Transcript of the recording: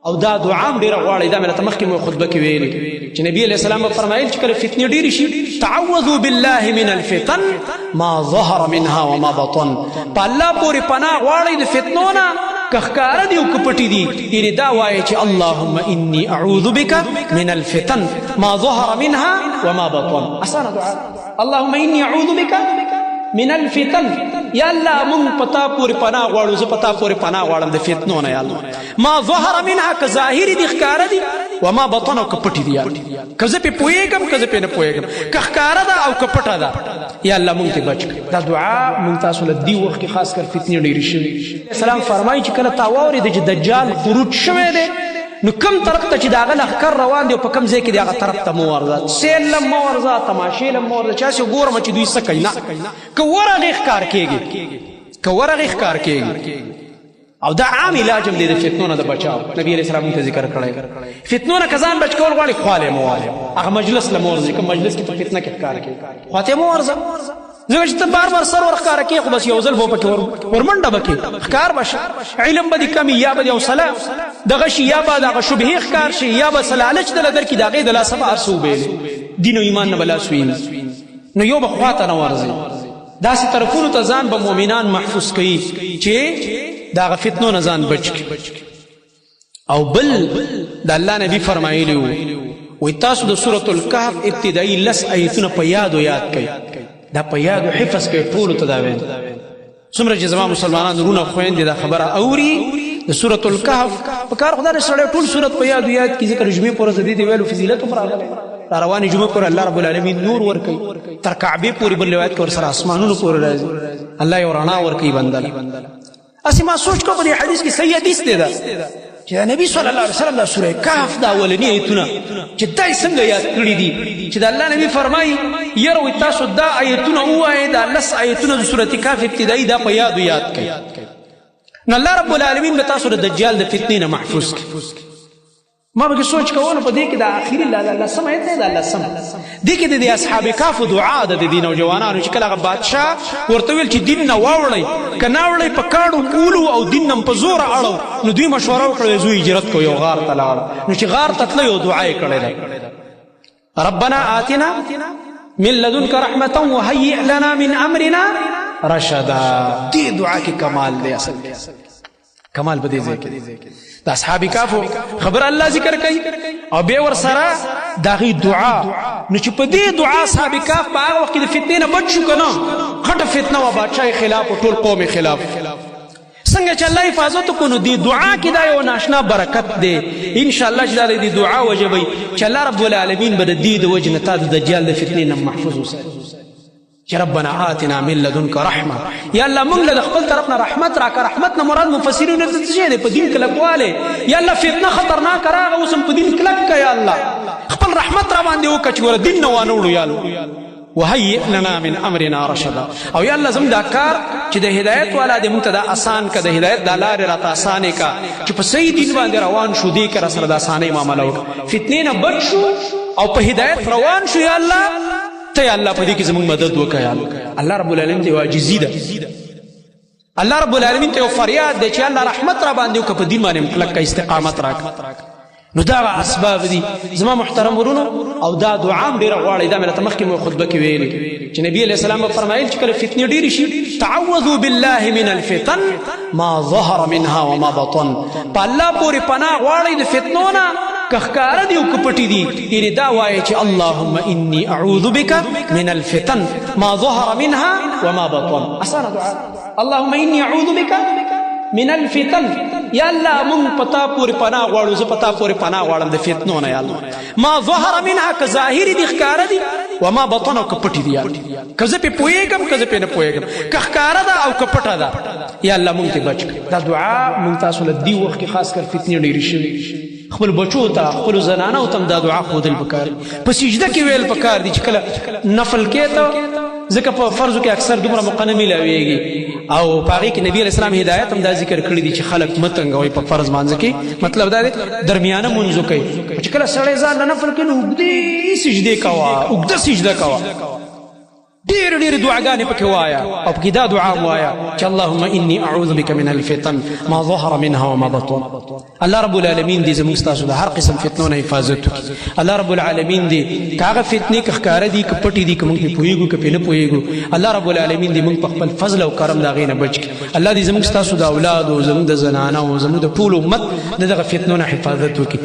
او دا دعا هم ډېره غواړي. دا مې راته مخکې مو خطبه کې ویلي چې نبي علیه السلام به فرمایل چې کله فتنې ډېرې شي تعوذوا بالله من الفتن ما ظهر منها وما بطن. په الله پورې پناه غواړئ د فتنو نه، که ښکاره دي او که پټې دي. یعنې دا وایي چې اللهم انی اعوذ بک من الفتن ما ظهر منها وما بطن. اسانه دعا. اللهم انی اعوذ بک من الفتن، یا الله مونږ پتا پورې پناه غواړو، زه پتا پورې پناه غواړم د فتنو نه. یا الله ما ظهر منها، که ظاهري دي ښکاره دي، وما بطن او که پټې دي. که زه پې پوهېږم که زه پې نه پوهېږم، که ښکاره ده او که پټه ده، یا الله مونږ ته بچ کړي. دا دعا مونږ تاسو له دې وخت کې خاص کر فتنې ډېرې شوي. اسلام فرمایي چې کله تا واورېده چې دجال خروج شوی دی، نو کم طرف ته چې د هغه لښکر روان دی او په کم ځای کې دی هغه طرف ته مو ورځه، سیل لم مه ورځه، تماشې لم مه ورځه، چاسې ګورم چې دوی څه کوي. نه، که ورغې ښکار کېږي، که ورغې ښکار کېږي. او دا عام علاج هم دی د فتنو نه د بچاو. نبي علیه السلام ته ذکر کړی فتنو نه که ځان بچ کول غواړي خواله مه والې، هغه مجلس له مه ورځي، کوم مجلس کې په فتنه کې ښکار کوي خواته یې مه ورځه. ځکه چې ته بار بار سر ورښکاره کوې خو بس یو ځل به پکې ورمنډه به کړې، ښکار به شي، علم به دې کم یا به دې حوصله دغه شي، یا به دغه شبهې ښکار شي، یا به څه لالچ دله درکړي د هغې د لاسه به هر څه وبیلې، دین او ایمان نه به لاس ویني. نو یو به خواته نه ورځي. داسې طرفونو ته ځان به مؤمنان محفوظ کوي چې د هغه فتنو نه ځان بچ کړي. او بل د الله نبي فرمایلي وایي تاسو د سورة الکهف ابتدایي 10 ایتونه په یادو یاد کوئ. دا په یادو حفظ کوي ټولو ته. دا ویل څومره چې زما مسلمانان وروڼه خویندې دا خبره اوري د سورة الکهف په کار خدای سړی ټول سورت په یادو یاد کړي. ځکه د جمعې پورې د دې د ویلو فضیلت هم راغلی. را روانې جمعې پورې الله رب العالمین نور ورکوي تر کعبې پورې. بل روایت کې ورسره اسمانونو پورې راځي، الله یو رڼا ورکوي بنده. اسې ما سوچ کو په دې حدیث کې صحیح حدیث دی دا چې نبی صلی الله علیه وسلم د سورې کهف دا اولني ایتونه چې دای څنګه یاد کړي دي، چې د الله نبی فرمایي یروي تاسو دا ایتونه ووایئ، دا 10 ایتونه د سورۃ کهف ابتدایي دا په یادو یاد کړئ. نو الله رب العالمین به تاسو د دجال د فتنې نه محفوظ کړي. ما به سوچ کوو په دې کې د اخري لسم ایت دی، دا لسم دې کې د اصحاب کهف دعا ده د دې نوجوانانو چې کله هغه بادشاه ورته ویل چې دین نه واوړئ، که نه اوړئ په کاڼو کولو او دین نه په زوره اړو. نو دوی مشوره وکړه زوی هجرت کو یو غار ته لاړ. نو چې غار ته تله یو دعا یې کړې ده ربنا آتنا من لدنک رحمة وهیئ لنا من امرنا رشدا. دې دعا کې کمال دی، اصل کمال به دې ځای کې د اصحاب کهف خبر الله ذکر کوي او بیا ورسره د هغې دعا. نو چې په دې دعا اصحاب کهف په هغه وخت کې د فتنې نه بچ شو که نه، غټه فتنه وه، بادشاه خلاف او ټول قوم خلاف. څنګه چې الله حفاظت وکړو نو دې دعا کې دا یو ناشنا برکت دی انشاءالله چې دا د دې دعا وجه به چې الله رب العالمین به د دې د وجې نه تا د دجال د فتنې نه محفوظ وساتي. چې ربنا آتنا من لدنک رحمه، یا الله موږ له د خپل طرف نه رحمت راکړه. رحمت نه مراد مفسرین ورته څه شی دی؟ په دین کلکوالی. یا الله فتنه خطرناکه راغه اوس هم په دین کلک که یا الله خپل رحمت را باندې وکړه چې ګوره دین نه وانه وړو. یا الله وهیئ لنا من امرنا رشدا. او یا الله زموږ دا کار چې د هدایت والا دی موږ ته دا اسان که، د هدایت دا لارې راته اسانې که چې په صحیح دین باندې روان شو. دې که را سره د اسانۍ معامله وکړه، فتنې نه بچ شو او په هدایت روان شو. یا الله ته یا الله په دې کې زموږ مدد وکړه. یا الله رب العالمین ته یو عاجزي ده، الله رب العالمین ته یو فریاد دی چې الله رحمت را باندې وکړه، په دین باندې کلک استقامت راکړه. نو دا اسباب دي زما محترم ورونو. او دا دعا هم ډېره غواړي. دا مې راته مخکې مو خطبه کې ویلي چې نبي علیه السلام به فرمایل چې کله فتنې ډېرې شي تعوذوا بالله من الفتن ما ظهر منها وما بطن. په الله پورې پناه غواړئ د فتنو نه، که ښکاره دي او که پټې دي. یعنې دا وایي چې اللهم انی اعوذ بک من الفتن ما ظهر منها وما بطن. اسانه دعا. اللهم انی اعوذ بک من الفتن، یا الله مونږ پتا پورې پناه غواړو، زه پتا پورې پناه غواړم د فتنو نه. یا الله ما ظهر منها، که ظاهري دي ښکاره دي، وما بطن او که پټې دي. که زه پې پوهېږم که زه پې نه پوهېږم، که ښکاره ده او که پټه ده، یا الله مونږ ته بچ کړي. دا دعا مونږ تاسو له دې وخت کې خاص کر فتنې ډېرې شوي. خپل بچو ته خپلو زنانو ته هم دا دعا ښودل پکار، په سجده کې ویل پکار دي چې کله نفل کې ته، ځکه په فرضو کې اکثر دومره موقع نه میلاویږي. او په هغې کې نبي علیه السلام هدایت هم دا ذکر کړي دي چې خلک مه تنګوئ په فرض مانځه کې. مطلب دا دی درمیانه مونځ وکئ. چې کله سړی ځان له نفل کوي نو اوږدې سجدې کوه، اوږده سجده کوه. ډېر دعاګانې پکې وایا او پکې دا دعا وایا چې اللهم اني اعوذ بك من الفتن ما ظهر منها وما بطن. الله رب العالمین دې زموږ ستاسو د هر قسم فتنو نه حفاظت وکړي. الله رب العالمین دې که هغه فتنې که ښکاره دي که پټې دي که موږ پې پوهېږو که پې نه پوهېږو الله رب العالمین دې موږ په خپل فضل او کرم د هغې نه بچ کړي. الله دې زموږ ستاسو د اولادو زموږ د زنانو زموږ د ټول امت د دغه فتنو نه حفاظت وکړي.